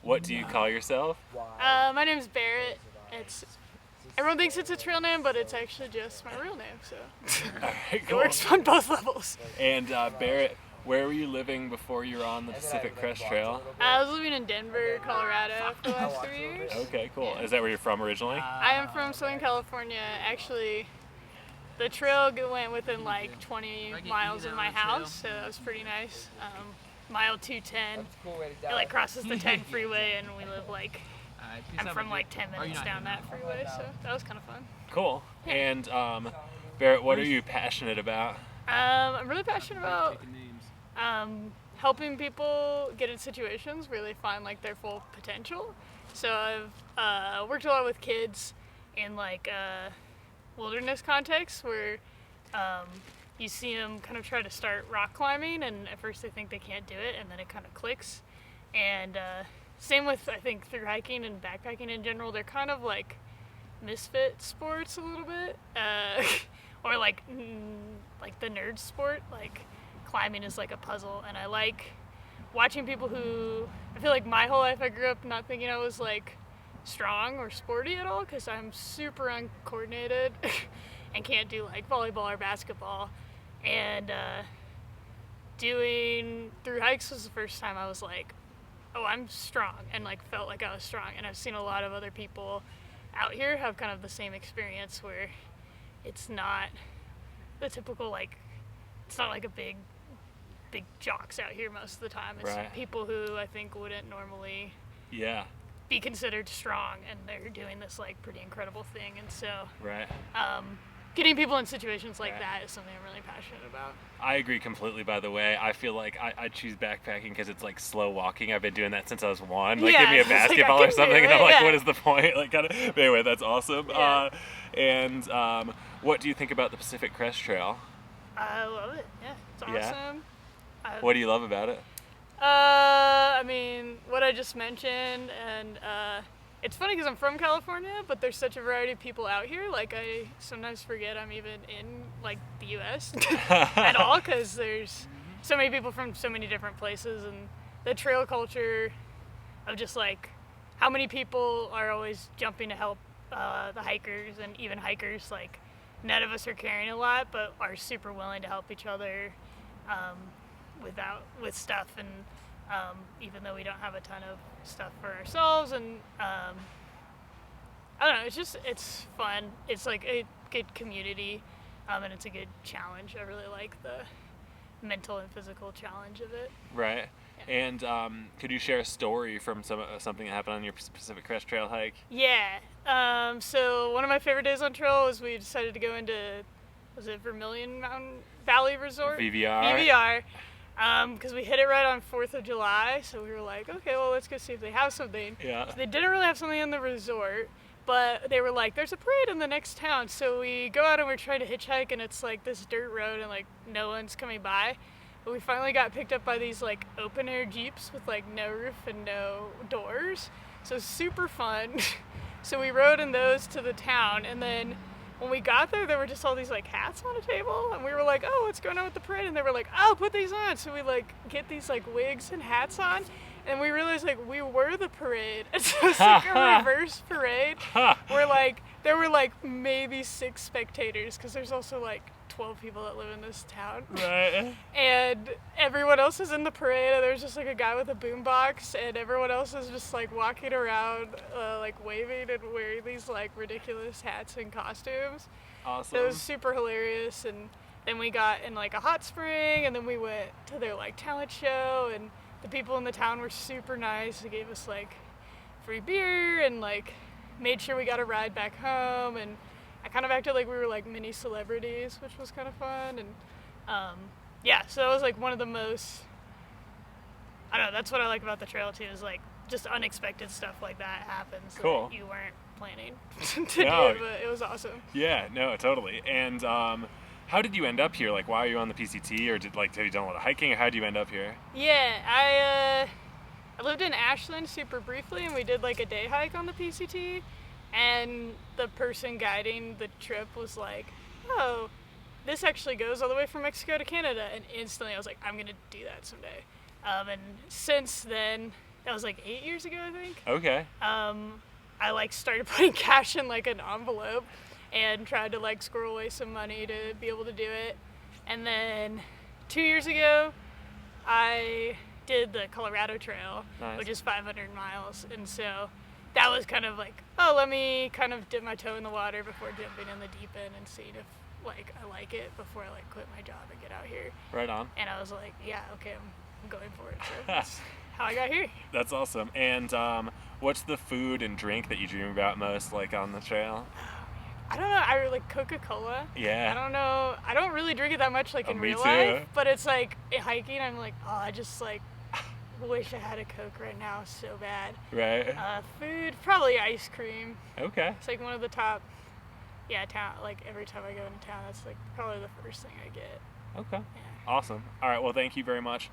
What do you call yourself? My name's Barrett. Everyone thinks it's a trail name, but it's actually just my real name, so All right, it cool. works on both levels. And Barrett, where were you living before you were on the Pacific Crest Trail? I was living in Denver, Colorado for the last 3 years. Okay, cool. Is that where you're from originally? I am from Southern California. Actually, the trail went within like 20 miles of my house, so that was pretty nice. Mile 210, it like crosses the 10 freeway, and we live like, I'm from like 10 minutes down that freeway, so that was kind of fun. Cool. And Barrett, what are you passionate about? I'm really passionate about helping people get in situations where they find like their full potential. So I've worked a lot with kids in like wilderness contexts where you see them kind of try to start rock climbing, and at first they think they can't do it, and then it kind of clicks. And same with, I think, through hiking and backpacking in general, they're kind of like misfit sports a little bit, or like the nerd sport. Like climbing is like a puzzle, and I like watching people who, I feel like my whole life I grew up not thinking I was like strong or sporty at all, because I'm super uncoordinated and can't do like volleyball or basketball. And doing through hikes was the first time I was like, oh, I'm strong, and like felt like I was strong. And I've seen a lot of other people out here have kind of the same experience where it's not the typical like, it's not like a big jocks out here most of the time. It's Right. people who I think wouldn't normally be considered strong, and they're doing this like pretty incredible thing. And so Right. getting people in situations like that is something I'm really passionate about. I agree completely, by the way. I feel like I choose backpacking because it's like slow walking. I've been doing that since I was 1. Like, Yeah, give me a it's like, I basketball can or do something, and it, I'm like, yeah. what is the point? Like, kind of. But anyway, that's awesome. Yeah. And what do you think about the Pacific Crest Trail? I love it. Yeah, it's Yeah? awesome. What do you love about it? I mean, what I just mentioned, and it's funny because I'm from California, but there's such a variety of people out here. Like, I sometimes forget I'm even in like the U.S. at all, because there's so many people from so many different places, and the trail culture of just like how many people are always jumping to help the hikers, and even hikers, like none of us are carrying a lot, but are super willing to help each other with stuff, and even though we don't have a ton of stuff for ourselves, and I don't know, it's fun. It's like a good community, and it's a good challenge. I really like the mental and physical challenge of it. Right. And could you share a story from something that happened on your Pacific Crest Trail hike? Yeah. So one of my favorite days on trail was we decided to go into, was it Vermilion Mountain Valley Resort? VVR. Because we hit it right on 4th of July, so we were like, okay, well, let's go see if they have something. Yeah. So they didn't really have something in the resort, but they were like, there's a parade in the next town. So we go out and we're trying to hitchhike, and it's like this dirt road, and like no one's coming by. But we finally got picked up by these like open air Jeeps with like no roof and no doors. So super fun. So we rode in those to the town, and then when we got there were just all these like hats on a table, and we were like, oh, what's going on with the parade? And they were like, oh, put these on. So we like get these like wigs and hats on, and we realized like we were the parade. And so it's like a reverse parade where like there were like maybe 6 spectators, because there's also like 12 people that live in this town. Right. And everyone else is in the parade, and there's just like a guy with a boombox, and everyone else is just like walking around like waving and wearing these like ridiculous hats and costumes. Awesome. So it was super hilarious. And then we got in like a hot spring, and then we went to their like talent show, and the people in the town were super nice. They gave us like free beer, and like made sure we got a ride back home, and I kind of acted like we were like mini celebrities, which was kind of fun. And yeah, so that was like one of the most, I don't know, that's what I like about the trail too, is like just unexpected stuff like that happens. Cool. That you weren't planning to No. do, but it was awesome. Yeah, no, totally. And how did you end up here? Like, why are you on the PCT, or have you done a lot of hiking, or how did you end up here? Yeah, I lived in Ashland super briefly, and we did like a day hike on the PCT, and the person guiding the trip was like, oh, this actually goes all the way from Mexico to Canada, and instantly I was like, I'm gonna do that someday. And since then, that was like 8 years ago, I think. Okay. I like started putting cash in like an envelope and tried to like squirrel away some money to be able to do it. And then 2 years ago, I did the Colorado Trail, Nice. which is 500 miles. And so that was kind of like, oh, let me kind of dip my toe in the water before jumping in the deep end and seeing if like I like it before I like quit my job and get out here. Right on. And I was like, yeah, okay, I'm going for it. So that's how I got here. That's awesome. And what's the food and drink that you dream about most, like on the trail? I don't know. I really like Coca-Cola. Yeah. I don't know. I don't really drink it that much, like in Me real too. life. But it's like in hiking, I'm like, oh, I just like wish I had a Coke right now so bad. Right. Food, probably ice cream. Okay. It's like one of the top. Yeah, town. Like every time I go into town, that's like probably the first thing I get. Okay. Yeah. Awesome. All right. Well, thank you very much.